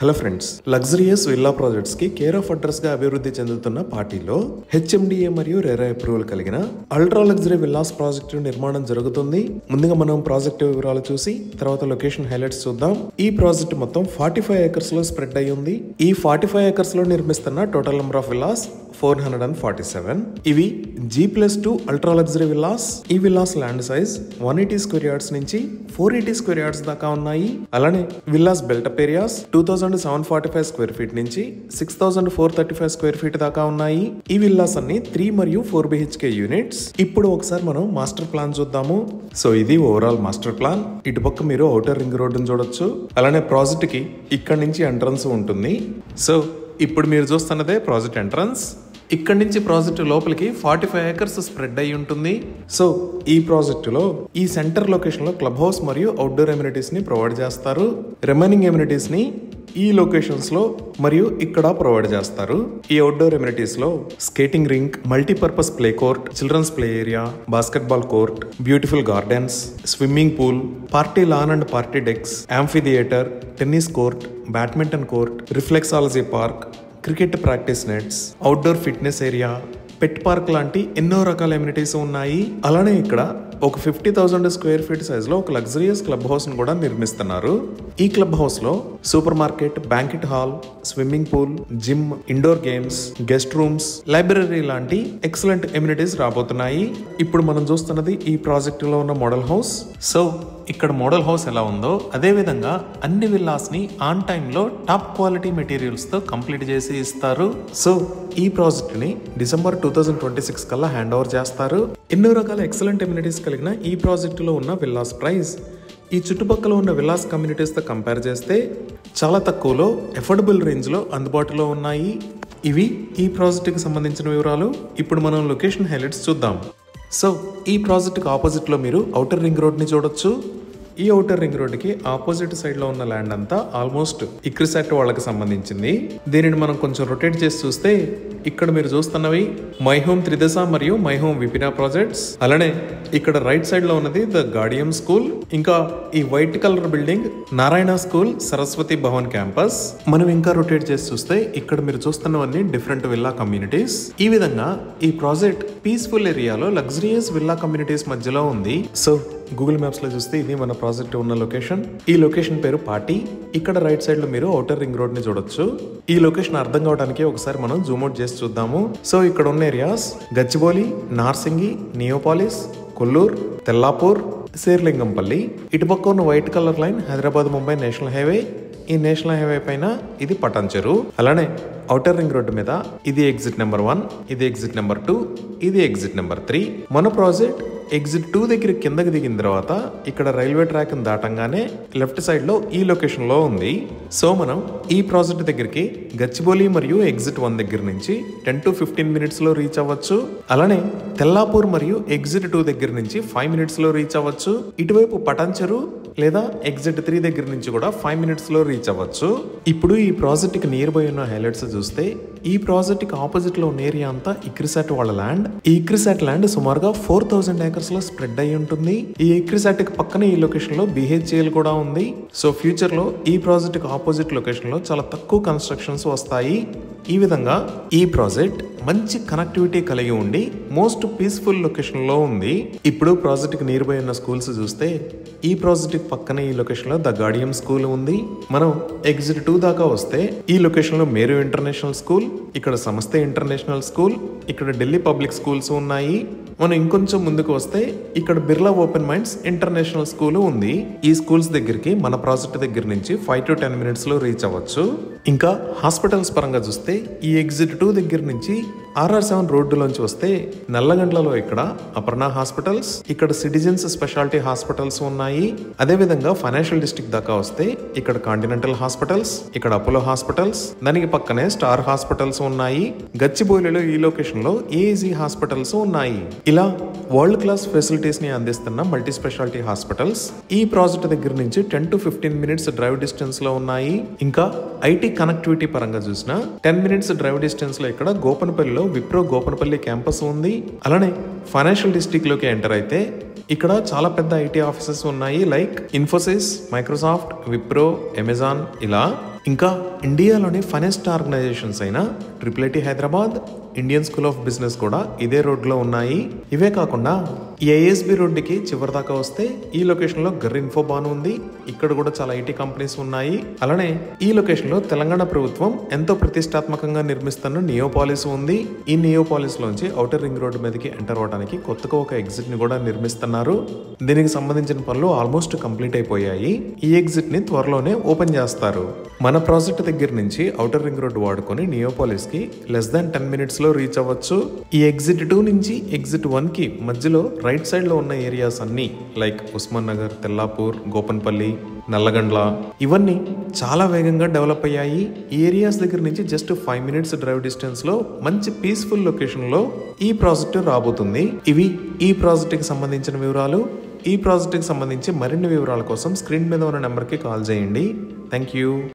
Hello friends, luxurious villa projects కి care of address గా అభివృద్ధి చెందుతున్న పార్టీలో హెచ్ఎండిఏ మరియు రెరా అప్రూవల్ కలిగిన అల్ట్రా లగ్జరీ విల్లాస్ ప్రాజెక్టు నిర్మాణం జరుగుతుంది. ముందుగా మనం ప్రాజెక్టు వివరాలు చూసి తర్వాత లొకేషన్ హైలైట్స్ చూద్దాం. ఈ ప్రాజెక్ట్ మొత్తం 45 ఏకర్స్ లో స్ప్రెడ్ అయి ఉంది. ఈ 45 ఏకర్స్ లో నిర్మిస్తున్న టోటల్ నెంబర్ ఆఫ్ విల్లాస్ 447. ఇవి G+2 అల్ట్రా లగ్జరీ విల్లాస్. ఈ villas land size 180 square yards నుంచి 480 స్క్వేర్ యార్డ్స్ దాకా ఉన్నాయి. అలానే villas built-up areas 2745 square feet నుంచి 6435 స్క్వేర్ ఫీట్ దాకా ఉన్నాయి. ఈ విల్లాస్ అన్ని 3 మరియు 4 BHK యూనిట్స్. ఇప్పుడు ఒకసారి మనం మాస్టర్ ప్లాన్ చూద్దాము. సో ఇది ఓవరాల్ మాస్టర్ ప్లాన్. ఇటుపక్క మీరు ఔటర్ రింగ్ రోడ్డును చూడొచ్చు. అలానే ప్రాజెక్ట్ కి ఇక్కడ నుంచి ఎంట్రన్స్ ఉంటుంది. సో ఇప్పుడు మీరు చూస్తున్నదే ప్రాజెక్ట్ ఎంట్రన్స్. ఇక్కడ నుంచి ప్రాజెక్టు లోపలికి 45 ఏకర్స్ స్ప్రెడ్ అయి ఉంటుంది. సో ఈ ప్రాజెక్టులో ఈ సెంటర్ లొకేషన్ లో క్లబ్ హౌస్ మరియు అవుట్డోర్ ఎమ్యూనిటీస్ ని ప్రొవైడ్ చేస్తారు. రిమైనింగ్ ఎమ్యూనిటీస్ ని ఈ లొకేషన్స్ లో మరియు ఇక్కడ ప్రొవైడ్ చేస్తారు. ఈ అవుట్డోర్ ఎమ్యూనిటీస్ లో skating rink, multipurpose play court, children's play area, basketball court, beautiful gardens, swimming pool, party lawn and party decks, amphitheatre, tennis court, badminton court, reflexology park, cricket practice nets, outdoor fitness area, pet park లాంటి ఎన్నో రకాల amenities ఉన్నాయి. అలానే ఇక్కడ ఒక 50,000 square feet size లో ఒక luxurious club house ను కూడా నిర్మిస్తున్నారు. ఈ క్లబ్ హౌస్ లో supermarket, banquet hall, swimming pool, gym, indoor games, guest rooms, library లాంటి ఎక్సలెంట్ ఎమ్యూనిటీస్ రాబోతున్నాయి. ఇప్పుడు మనం చూస్తున్నది ఈ ప్రాజెక్ట్ లో ఉన్న మోడల్ హౌస్. సో ఇక్కడ మోడల్ హౌస్ ఎలా ఉందో అదే విధంగా అన్ని విల్లాస్ ని ఆన్ టైమ్ లో టాప్ క్వాలిటీ మెటీరియల్స్ తో కంప్లీట్ చేసి ఇస్తారు. సో ఈ ప్రాజెక్ట్ ని డిసెంబర్ 2026 కల్లా హ్యాండ్ ఓవర్ చేస్తారు. ఎన్నో రకాల ఎక్సలెంట్ ఎమ్యూనిటీస్ కలిగిన ఈ ప్రాజెక్ట్ లో ఉన్న విల్లాస్ ప్రైస్ ఈ చుట్టుపక్కల ఉన్న విల్లాస్ కమ్యూనిటీస్ తో కంపేర్ చేస్తే చాలా తక్కువలో ఎఫోర్డబుల్ రేంజ్ లో అందుబాటులో ఉన్నాయి. ఇవి ఈ ప్రాజెక్ట్ కి సంబంధించిన వివరాలు. ఇప్పుడు మనం లొకేషన్ హైలైట్స్ చూద్దాం. సో ఈ ప్రాజెక్ట్కి ఆపోజిట్ లో మీరు ఔటర్ రింగ్ రోడ్ ని చూడొచ్చు. ఈ ఔటర్ రింగ్ రోడ్ కి ఆపోజిట్ సైడ్ లో ఉన్న ల్యాండ్ అంతా ఆల్మోస్ట్ ఇక్రిసాట్ వాళ్ళకి సంబంధించింది. దీనిని మనం కొంచెం రొటేట్ చేసి చూస్తే ఇక్కడ మీరు చూస్తున్నవి మై హోమ్ త్రిదశ మరియు మై హోమ్ విపినా ప్రాజెక్ట్స్. అలానే ఇక్కడ రైట్ సైడ్ లో ఉన్నది ద గార్డియం స్కూల్, ఇంకా ఈ white colour building Narayana school Saraswati Bhavan campus. మనం ఇంకా రొటేట్ చేసి చూస్తే ఇక్కడ మీరు చూస్తున్నవన్నీ డిఫరెంట్ విల్లా కమ్యూనిటీస్. ఈ విధంగా ఈ ప్రాజెక్ట్ పీస్ఫుల్ ఏరియాలో లగ్జరియస్ విల్లా కమ్యూనిటీస్ మధ్యలో ఉంది. సో గూగుల్ మ్యాప్స్ లో చూస్తే ఇది మన ప్రాజెక్ట్ ఉన్న లొకేషన్. ఈ లొకేషన్ పేరు పార్టీ. ఇక్కడ రైట్ సైడ్ లో మీరు ఔటర్ రింగ్ రోడ్ ని చూడొచ్చు. ఈ లొకేషన్ అర్థం కావడానికి ఒకసారి మనం జూమ్ అవుట్ చేసి చూద్దాము. సో ఇక్కడ ఉన్న ఏరియాస్ గచ్చిబౌలి, నార్సింగి, నియోపాలిస్, కొల్లూరు, తెల్లాపూర్, శేర్లింగంపల్లి. ఇటుపక్క ఉన్న white colour line Hyderabad Mumbai national highway. ఈ నేషనల్ హైవే పైన ఇది పటాన్చెరు. అలానే ఔటర్ రింగ్ రోడ్డు మీద ఇది ఎగ్జిట్ నెంబర్ 1, ఇది ఎగ్జిట్ నెంబర్ 2, ఇది ఎగ్జిట్ నెంబర్ 3. మన ప్రాజెక్ట్ ఎగ్జిట్ 2 దగ్గర కిందకి దిగిన తర్వాత ఇక్కడ రైల్వే ట్రాక్ దాటంగానే లెఫ్ట్ సైడ్ లో ఈ లొకేషన్ లో ఉంది. సో మనం ఈ ప్రాజెక్ట్ దగ్గరికి గచ్చిబౌలి మరియు ఎగ్జిట్ 1 దగ్గర నుంచి 10 to 15 మినిట్స్ లో రీచ్ అవ్వచ్చు. అలానే తెల్లాపూర్ మరియు ఎగ్జిట్ 2 దగ్గర నుంచి 5 మినిట్స్ లో రీచ్ అవ్వచ్చు. ఇటువైపు పటాన్చెరు లేదా ఎగ్జిట్ 3 దగ్గర నుంచి కూడా 5 మినిట్స్ లో రీచ్ అవ్వచ్చు. ఇప్పుడు ఈ ప్రాజెక్ట్ కి నియర్ బై ఉన్న హైలైట్స్ చూస్తే ఈ ప్రాజెక్ట్ కి ఆపోజిట్ లో ఉన్న ఏరియా అంతా ఇక్రిసాట్ వాళ్ళ ల్యాండ్. ఈ ఇక్రిసాట్ ల్యాండ్ సుమారుగా 4000 ఏకర్స్ లో స్ప్రెడ్ అయి ఉంటుంది. ఈ ఇక్రిసాట్ కి పక్కన ఈ లొకేషన్ లో BHEL కూడా ఉంది. సో ఫ్యూచర్ లో ఈ ప్రాజెక్ట్ కి ఆపోజిట్ లొకేషన్ లో చాలా తక్కువ కన్స్ట్రక్షన్స్ వస్తాయి. ఈ విధంగా ఈ ప్రాజెక్ట్ మంచి కనెక్టివిటీ కలిగి ఉండి మోస్ట్ పీస్ఫుల్ లొకేషన్ లో ఉంది. ఇప్పుడు ప్రాజెక్ట్ కి నియర్ బై ఉన్న స్కూల్స్ చూస్తే ఈ ప్రాజెక్ట్ పక్కన ఈ లొకేషన్ లో ద గార్డియం స్కూల్ ఉంది. మనం ఎగ్జిట్ 2 దాకా వస్తే ఈ లొకేషన్ లో మేరు ఇంటర్నేషనల్ స్కూల్, ఇక్కడ సమస్తే ఇంటర్నేషనల్ స్కూల్, ఇక్కడ ఢిల్లీ పబ్లిక్ స్కూల్స్ ఉన్నాయి. మనం ఇంకొంచెం ముందుకు వస్తే ఇక్కడ Birla open minds international school ఉంది. ఈ స్కూల్స్ దగ్గరికి మన ప్రాజెక్ట్ దగ్గర నుంచి 5 to 10 మినిట్స్ లో రీచ్ అవ్వచ్చు. ఇంకా హాస్పిటల్స్ పరంగా చూస్తే ఈ ఎగ్జిట్ 2 దగ్గర నుంచి RR7 రోడ్డులోంచి వస్తే నల్లగండ్లలో ఇక్కడ అపర్ణ హాస్పిటల్స్, ఇక్కడ సిటిజన్స్ స్పెషాలిటీ హాస్పిటల్స్ ఉన్నాయి. అదే విధంగా ఫైనాన్షియల్ డిస్ట్రిక్ట్ దాకా వస్తే ఇక్కడ కాంటినెంటల్ హాస్పిటల్స్, ఇక్కడ అపోలో హాస్పిటల్స్, దానికి పక్కనే స్టార్ హాస్పిటల్స్ ఉన్నాయి. గచ్చిబౌలిలో ఈ లొకేషన్ లో AAG హాస్పిటల్స్ ఉన్నాయి. ఇలా వరల్డ్ క్లాస్ ఫెసిలిటీస్ ని అందిస్తున్న మల్టీ స్పెషాలిటీ హాస్పిటల్స్ ఈ ప్రాజెక్ట్ దగ్గర నుంచి 10 to 15 మినిట్స్ డ్రైవ్ డిస్టెన్స్ లో ఉన్నాయి. ఇంకా ఐటీ కనెక్టివిటీ పరంగా చూసిన 10 మినిట్స్ డ్రైవ్ డిస్టెన్స్ లో ఇక్కడ గోపనపల్లిలో విప్రో గోపనపల్లి క్యాంపస్ ఉంది. అలానే ఫైనాన్షియల్ డిస్ట్రిక్ట్ లోకి ఎంటర్ అయితే ఇక్కడ చాలా పెద్ద ఐటీ ఆఫీసెస్ ఉన్నాయి. Like Infosys, Microsoft, Wipro, Amazon. ఇలా ఇంకా ఇండియాలోని ఫైనెస్ట్ ఆర్గనైజేషన్స్ అయిన IIIT Hyderabad, Indian school of business కూడా ఇదే రోడ్లో ఉన్నాయి. ఇవే కాకుండా ASB రోడ్డుకి చివరి దాకా వస్తే ఈ లొకేషన్లో గర్రిన్ఫో బాను ఉంది. ఇక్కడ కూడా చాలా IT కంపెనీస్ ఉన్నాయి. అలానే ఈ లొకేషన్లో తెలంగాణ ప్రభుత్వం ఎంతో ప్రతిష్టాత్మకంగా నిర్మిస్తున్న నియోపాలిస్ ఉంది. ఈ నియోపాలిస్ లోంచి ఔటర్ రింగ్ రోడ్డు మీదకి ఎంటర్ అవడానికి కొత్తగా ఒక ఎగ్జిట్ ని కూడా నిర్మిస్తున్నారు. దీనికి సంబంధించిన పనులు ఆల్మోస్ట్ కంప్లీట్ అయిపోయాయి. ఈ ఎగ్జిట్ ని త్వరలోనే ఓపెన్ చేస్తారు. మన ప్రాజెక్ట్ దగ్గర నుంచి ఔటర్ రింగ్ రోడ్ వాడుకొని నియోపాలిస్ కి లెస్ దాన్ 10 minutes లో రీచ్ అవ్వచ్చు. ఈ ఎగ్జిట్ 2 నుంచి ఎగ్జిట్ 1 కి మధ్యలో రైట్ సైడ్ లో ఉన్న ఏరియాస్ అన్ని లైక్ ఉస్మాన్ నగర్, తెల్లాపూర్, గోపన్పల్లి, నల్లగండ్ల ఇవన్నీ చాలా వేగంగా డెవలప్ అయ్యాయి. ఈ ఏరియాస్ దగ్గర నుంచి జస్ట్ 5 minutes డ్రైవ్ డిస్టెన్స్ లో మంచి పీస్ఫుల్ లొకేషన్ లో ఈ ప్రాజెక్ట్ రాబోతుంది. ఇవి ఈ ప్రాజెక్ట్ కి సంబంధించిన వివరాలు. ఈ ప్రాజెక్ట్ కి సంబంధించి మరిన్ని వివరాల కోసం స్క్రీన్ మీద ఉన్న నెంబర్కి కాల్ చేయండి. Thank you.